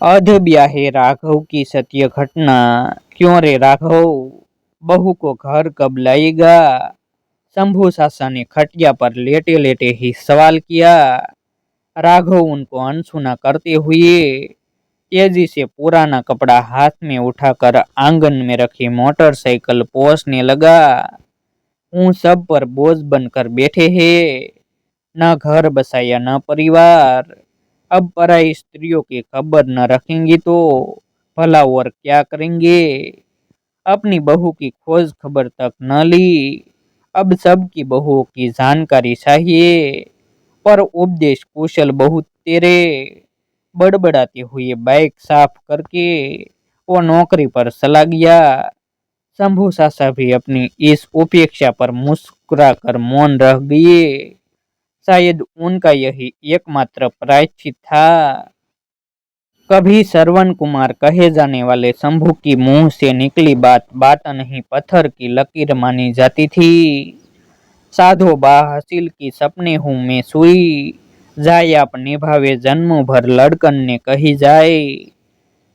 अध ब्याहे राघव की सत्य घटना। क्यों रे राघव, बहू को घर कब लाएगा? शंभू सासा ने खटिया पर लेटे लेटे ही सवाल किया। राघव उनको अनसुना करते हुए तेजी से पुराना कपड़ा हाथ में उठाकर आंगन में रखी मोटरसाइकिल पोंछने लगा। हूँ सब पर बोझ बनकर बैठे हैं, न घर बसाया न परिवार। अब पराई स्त्रियों की खबर न रखेंगे तो भला और क्या करेंगे? अपनी बहू की खोज खबर तक न ली। अब सबकी बहुओं की जानकारी चाहिए। पर उपदेश कुशल बहू तेरे। बड़बड़ाते हुए बाइक साफ करके वो नौकरी पर चला गया। शंभू सासा भी अपनी इस उपेक्षा पर मुस्कुरा कर मौन रह गए। शायद उनका यही एकमात्र प्रायश्चित था। कभी श्रवण कुमार कहे जाने वाले शंभू की मुंह से निकली बात बात नहीं पत्थर की लकीर मानी जाती थी। साधो बा हसील की सपने हूँ मैं सुई, जाए आप निभावे जन्मों भर लड़कन ने कही जाए।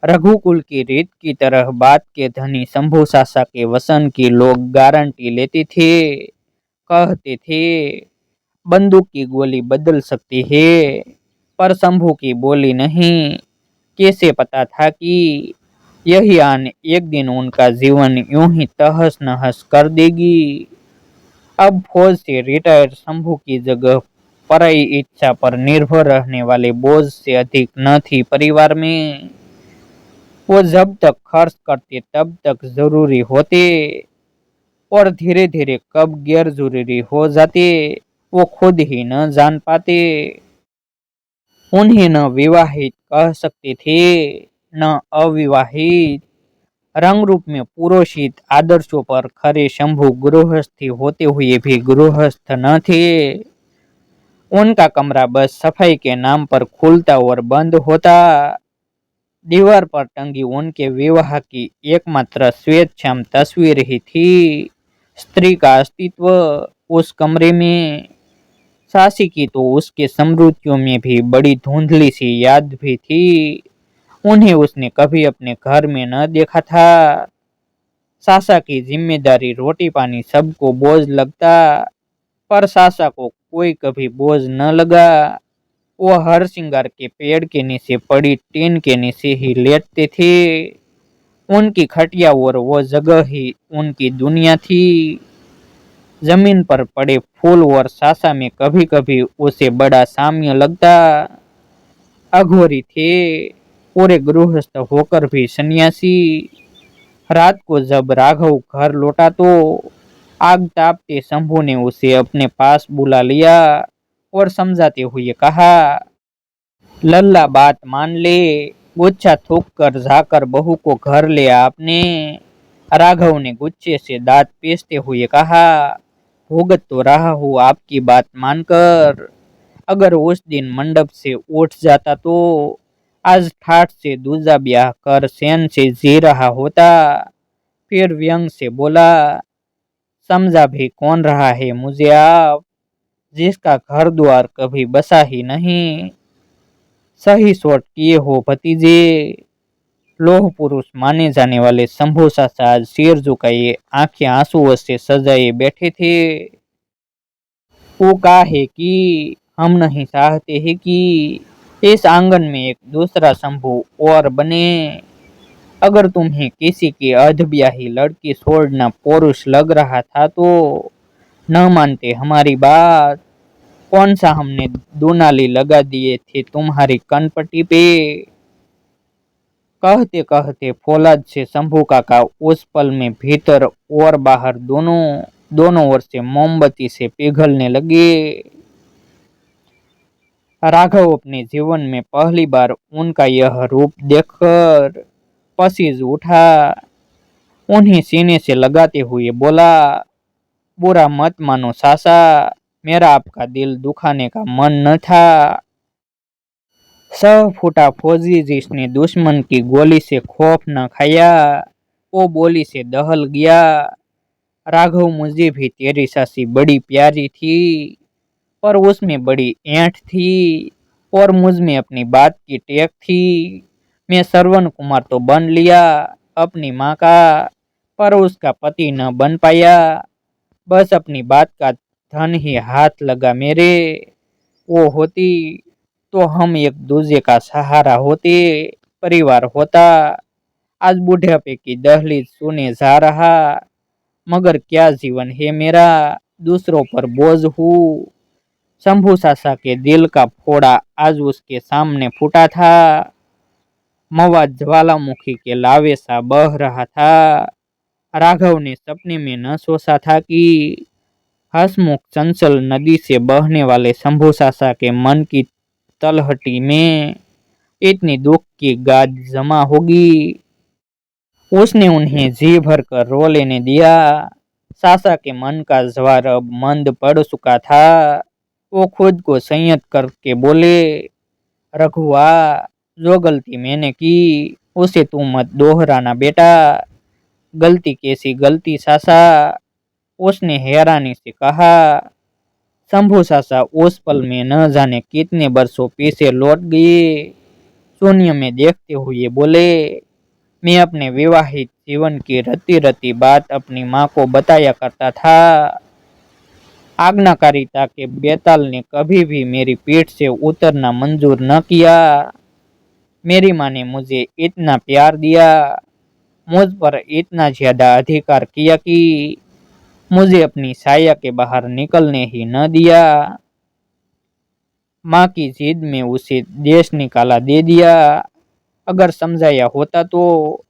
रघुकुल की रीत की तरह बात के धनी शंभू सासा के वसन की लोग गारंटी लेते थे। कहते थे बंदूक की गोली बदल सकती है, पर शंभू की बोली नहीं। कैसे पता था कि यही आन एक दिन उनका जीवन यूं ही तहस नहस कर देगी। अब फौज से रिटायर शंभू की जगह पराई इच्छा पर निर्भर रहने वाले बोझ से अधिक न थी परिवार में। वो जब तक खर्च करते तब तक जरूरी होते, और धीरे धीरे कब गैर जरूरी हो जाते वो खुद ही न जान पाते। उन्हें न विवाहित कह सकते थे, न अविवाहित। रंग रूप में पुरोहित आदर्शों पर खरे शंभू गृहस्थी होते हुए भी गृहस्थ न थे। उनका कमरा बस सफाई के नाम पर खुलता और बंद होता। दीवार पर टंगी उनके विवाह की एकमात्र स्वेच्छाम तस्वीर ही थी। स्त्री का अस्तित्व उस कमरे में। सासी की तो उसके स्मृतियों में भी बड़ी धुंधली सी याद भी थी। उन्हें उसने कभी अपने घर में न देखा था। सासा की जिम्मेदारी रोटी पानी सबको बोझ लगता, पर सासा को कोई कभी बोझ न लगा। वो हर श्रृंगार के पेड़ के नीचे पड़ी टीन के नीचे ही लेटते थे। उनकी खटिया और वो जगह ही उनकी दुनिया थी। जमीन पर पड़े फूल और सासा में कभी कभी उसे बड़ा साम्य लगता। अघोरी थे, पूरे गृहस्थ होकर भी सन्यासी। रात को जब राघव घर लौटा तो आग तापते शंभू ने उसे अपने पास बुला लिया और समझाते हुए कहा, लल्ला बात मान ले, गुच्छा थूक कर जाकर बहू को घर ले आपने। राघव ने गुच्छे से दांत पीसते हुए कहा, भुगत तो रहा हूँ आपकी बात मानकर। अगर उस दिन मंडप से उठ जाता तो आज ठाठ से दूजा ब्याह कर चैन से जी रहा होता। फिर व्यंग से बोला, समझा भी कौन रहा है मुझे आप, जिसका घर द्वार कभी बसा ही नहीं। सही सोच किए हो भतीजे। लोह पुरुष माने जाने वाले शंभू सासा आज सिर झुकाए आंखें आंसुओं से सजाए बैठे थे। वो कहा है कि हम नहीं चाहते हैं कि इस आंगन में एक दूसरा शंभू और बने। अगर तुम्हें किसी की अधब्याही लड़की छोड़ना पौरुष लग रहा था तो न मानते हमारी बात। कौन सा हमने दुनाली लगा दिए थे तुम्हारी कनपट्टी पे। कहते कहते फौलाद से शंभू काका उस पल में भीतर और बाहर दोनों दोनों ओर से मोमबत्ती से पिघलने लगे। राघव अपने जीवन में पहली बार उनका यह रूप देखकर पसीज उठा। उन्हें सीने से लगाते हुए बोला, बुरा मत मानो सासा, मेरा आपका दिल दुखाने का मन न था। सह फूटा फौजी जिसने दुश्मन की गोली से खौफ न खाया, वो बोली से दहल गया। राघव, मुझे भी तेरी सासी बड़ी प्यारी थी, पर उसमें बड़ी ऐंठ थी और मुझ में अपनी बात की टेक थी। मैं श्रवण कुमार तो बन लिया अपनी माँ का, पर उसका पति न बन पाया। बस अपनी बात का धन ही हाथ लगा मेरे। वो होती तो हम एक दूसरे का सहारा होते, परिवार होता। आज बुढ़ापे की दहलीज सुने जा रहा, मगर क्या जीवन है मेरा, दूसरों पर बोझ हूँ। शंभू सासा के दिल का फोड़ा आज उसके सामने फूटा था। मवाद ज्वालामुखी के लावे सा बह रहा था। राघव ने सपने में न सोचा था कि हसमुख चंचल नदी से बहने वाले शंभू सासा के मन की तलहटी में इतनी दुख की गाज जमा होगी। उसने उन्हें जी भर कर रो लेने दिया। सासा के मन का ज्वार अब मंद पड़ चुका था। वो खुद को संयत करके बोले, रघुआ, जो गलती मैंने की उसे तू मत दोहराना बेटा। गलती कैसी गलती सासा, उसने हैरानी से कहा। शंभू सासा उस पल में न जाने कितने बरसों पीछे लौट गए। शून्य में देखते हुए बोले, मैं अपने विवाहित जीवन की रती रती बात अपनी माँ को बताया करता था। आज्ञाकारिता के बेताल ने कभी भी मेरी पीठ से उतरना मंजूर न किया। मेरी माँ ने मुझे इतना प्यार दिया, मुझ पर इतना ज्यादा अधिकार किया कि मुझे अपनी साया के बाहर निकलने ही न दिया। माँ की जिद में उसे देश निकाला दे दिया। अगर समझाया होता तो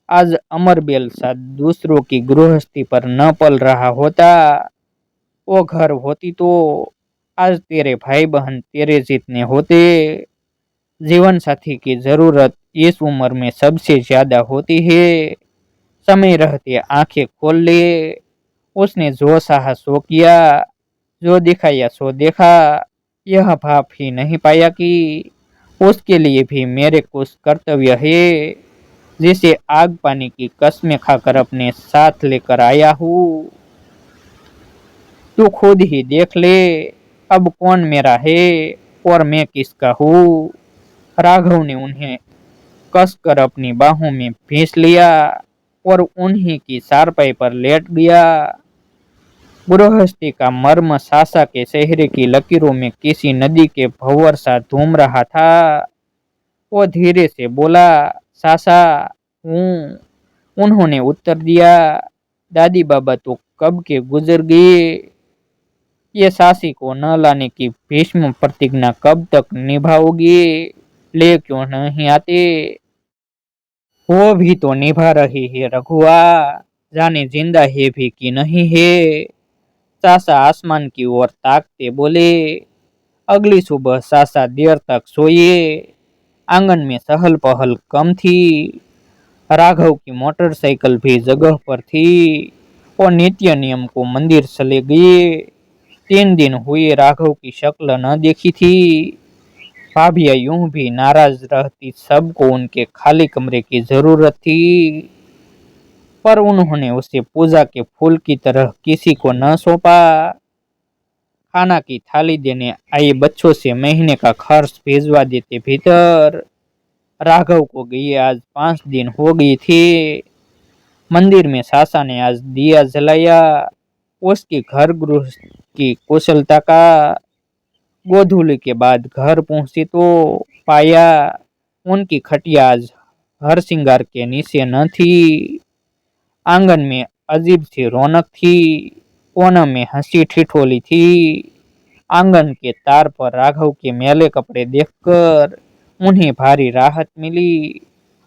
आज अमरबेल सा दूसरों की गृहस्थी पर न पल रहा होता। वो घर होती तो आज तेरे भाई बहन तेरे जितने होते। जीवन साथी की जरूरत इस उम्र में सबसे ज्यादा होती है। समय रहते आंखें खोल ले। उसने जो चाहा सो किया, जो दिखाया सो देखा। यह भाप ही नहीं पाया कि उसके लिए भी मेरे कुछ कर्तव्य है, जिसे आग पानी की कस्में खाकर अपने साथ लेकर आया हूँ। तू खुद ही देख ले, अब कौन मेरा है और मैं किसका हूँ। राघव ने उन्हें कसकर अपनी बाहों में भींच लिया और उन्हीं की चारपाई पर लेट गया। गृहस्थी का मर्म सासा के चेहरे की लकीरों में किसी नदी के भंवर सा घूम रहा था। वो धीरे से बोला, सासा हूँ। उन्होंने उत्तर दिया, दादी बाबा तो कब के गुजर गए। ये सासी को न लाने की भीष्म प्रतिज्ञा कब तक निभाओगी, ले क्यों नहीं आते। वो भी तो निभा रही है रघुआ, जाने जिंदा है भी कि नहीं है। सासा आसमान की ओर ताकते बोले। अगली सुबह सासा देर तक सोए। आंगन में चहल पहल कम थी। राघव की मोटरसाइकिल भी जगह पर थी। वो नित्य नियम को मंदिर चले गए। 3 दिन हुए राघव की शक्ल न देखी थी। भाभिया यूं भी नाराज रहती, सबको उनके खाली कमरे की जरूरत थी। पर उन्होंने उसे पूजा के फूल की तरह किसी को न सौंपा। खाना की थाली देने आए बच्चों से महीने का खर्च भिजवा देते भीतर। राघव को गए आज 5 दिन हो गए थे। मंदिर में सासा ने आज दिया जलाया, उसकी घर गृह की कुशलता का। गोधूली के बाद घर पहुंची तो पाया उनकी खटिया आज हर श्रृंगार के नीचे न थी। आंगन में अजीब सी रौनक थी। कोना में हंसी ठिठोली थी। आंगन के तार पर राघव के मैले कपड़े देखकर उन्हें भारी राहत मिली।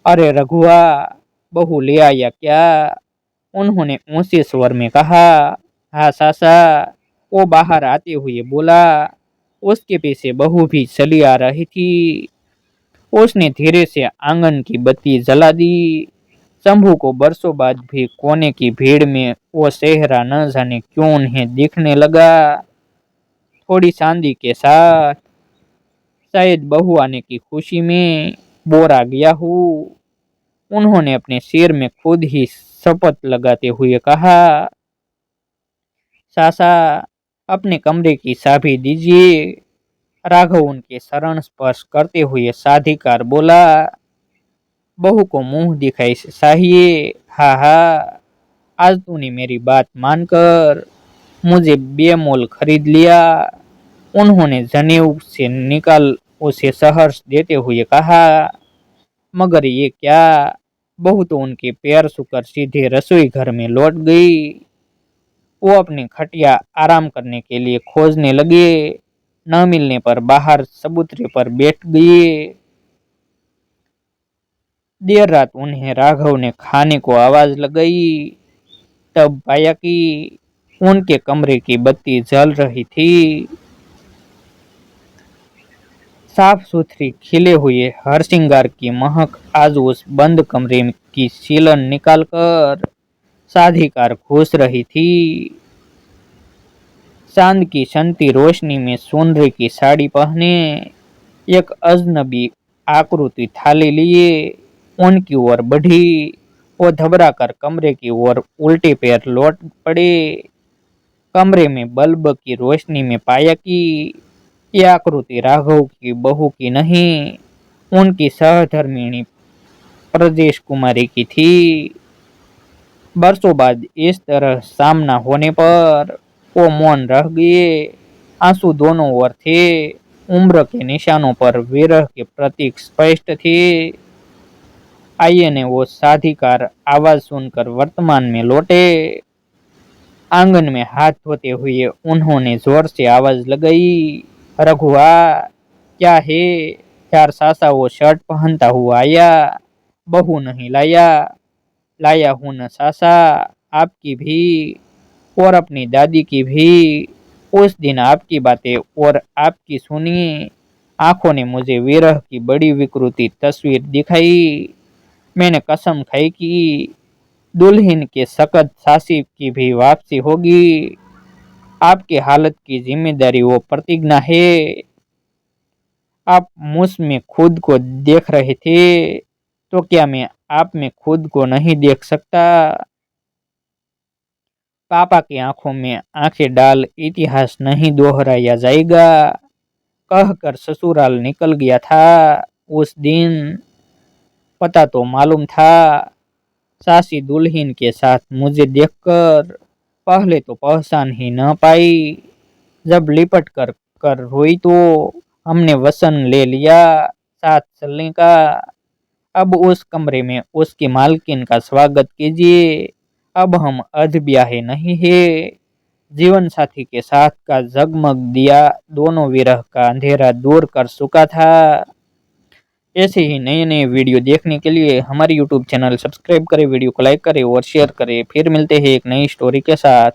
अरे रघुआ, बहू ले आया क्या, उन्होंने ऊंचे स्वर में कहा। हाँ सासा, वो बाहर आते हुए बोला। उसके पीछे बहू भी चली आ रही थी। उसने धीरे से आंगन की बत्ती जला दी। शंभू को बरसों बाद भी कोने की भीड़ में वो चेहरा न जाने क्यों उन्हें दिखने लगा, थोड़ी चांदी के साथ। शायद बहू आने की खुशी में बोर आ गया हूँ। उन्होंने अपने सिर में खुद ही शपथ लगाते हुए कहा। सासा, अपने कमरे की चाबी दीजिए। राघव उनके शरण स्पर्श करते हुए साधिकार बोला। बहू को मुंह दिखाई चाहिए। हाँ हाँ, आज तूने मेरी बात मानकर मुझे बेमोल खरीद लिया। उन्होंने जनेऊ से निकाल उसे सहर्ष देते हुए कहा। मगर ये क्या, बहू तो उनके पैर छूकर सीधे रसोई घर में लौट गई। वो अपनी खटिया आराम करने के लिए खोजने लगे। न मिलने पर बाहर चबूतरे पर बैठ गए। देर रात उन्हें राघव ने खाने को आवाज लगाई। तब पाया कि उनके कमरे की बत्ती जल रही थी। साफ सुथरी खिले हुए हर श्रृंगार की महक आज उस बंद कमरे की सीलन निकालकर साधिकार घुस रही थी। चांद की शनती रोशनी में सोनरे की साड़ी पहने एक अजनबी आकृति थाली लिए उनकी ओर बढ़ी। वो घबराकर कमरे की ओर उल्टे पैर लौट पड़े। कमरे में बल्ब की रोशनी में पाया कि यह आकृति राघव की बहू की नहीं, उनकी सहधर्मिणी प्रदेश कुमारी की थी। बरसों बाद इस तरह सामना होने पर वो मौन रह गए। आंसू दोनों ओर थे। उम्र के निशानों पर विरह के प्रतीक स्पष्ट थे। आइए ने वो साधिकार आवाज सुनकर वर्तमान में लौटे। आंगन में हाथ धोते हुए उन्होंने जोर से आवाज लगाई। रघुआ, क्या है? यार सासा वो शर्ट पहनता हुआ आया। बहू नहीं लाया। लाया हूं न सासा, आपकी भी और अपनी दादी की भी। उस दिन आपकी बातें और आपकी सुनी आंखों ने मुझे विरह की बड़ी विकृति तस्वीर दिखाई। मैंने कसम खाई कि दुल्हन के सकत सासी की भी वापसी होगी। आपकी हालत की जिम्मेदारी वो प्रतिज्ञा है। आप मुझ में खुद को देख रहे थे, तो क्या मैं आप में खुद को नहीं देख सकता? पापा की आंखों में आंखें डाल इतिहास नहीं दोहराया जाएगा, कहकर ससुराल निकल गया था। उस दिन पता तो मालूम था। सासी दुल्हन के साथ मुझे देखकर पहले तो पहचान ही न पाई। जब लिपट कर कर रोई तो हमने वचन ले लिया साथ चलने का। अब उस कमरे में उसकी मालकिन का स्वागत कीजिए। अब हम अधब्याहे नहीं है। जीवन साथी के साथ का जगमग दिया दोनों विरह का अंधेरा दूर कर चुका था। ऐसे ही नए नए वीडियो देखने के लिए हमारे यूट्यूब चैनल सब्सक्राइब करें, वीडियो को लाइक करें और शेयर करें। फिर मिलते हैं एक नई स्टोरी के साथ।